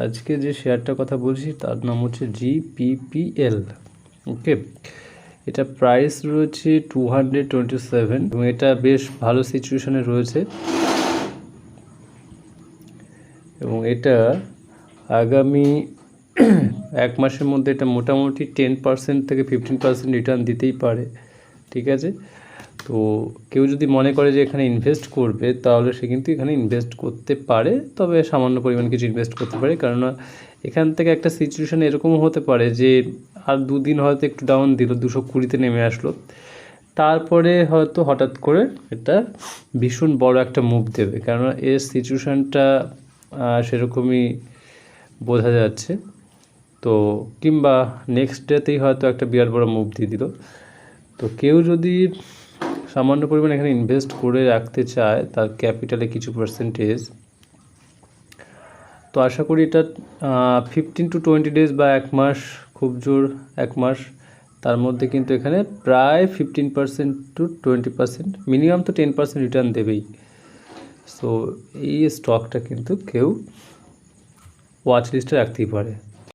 আজকে যে শেয়ারটার কথা বলছি তার নাম হচ্ছে GPPL। ওকে, এটা প্রাইস রয়েছে 227 এবং এটা বেশ ভালো সিচুয়েশনে রয়েছে এবং এটা আগামী 1 মাসের মধ্যে এটা মোটামুটি 10% থেকে 15% রিটার্ন দিতেই পারে। ঠিক আছে, তো কেউ যদি মনে করে যে এখানে ইনভেস্ট করবে তাহলে সে কিন্তু এখানে ইনভেস্ট করতে পারে, তবে সামান্য পরিমাণ কিছু ইনভেস্ট করতে পারে, কেননা এখান থেকে একটা সিচুয়েশান এরকমও হতে পারে যে আর 2 দিন হয়তো একটু ডাউন দিল, 220-তে নেমে আসলো, তারপরে হয়তো হঠাৎ করে এটা ভীষণ বড় একটা মুভ দেবে, কেননা এর সিচুয়েশানটা সেরকমই বোঝা যাচ্ছে। তো কিংবা নেক্সট ডেতেই হয়তো একটা বিরাট বড় মুভ দিয়ে দিল। তো কেউ যদি সামান্য পরিমাণ এখানে ইনভেস্ট করে রাখতে চায় তার ক্যাপিটালে কিছু পার্সেন্টেজ, তো আশা করি এটা 15 to 20 ডেজ বা 1 মাস, খুব জোর 1 মাস, তার মধ্যে কিন্তু এখানে প্রায় 15% to 20%, মিনিমাম তো 10% রিটার্ন দেবেই। সো এই স্টকটা কিন্তু কেউ ওয়াচ লিস্টে রাখতেই পারে।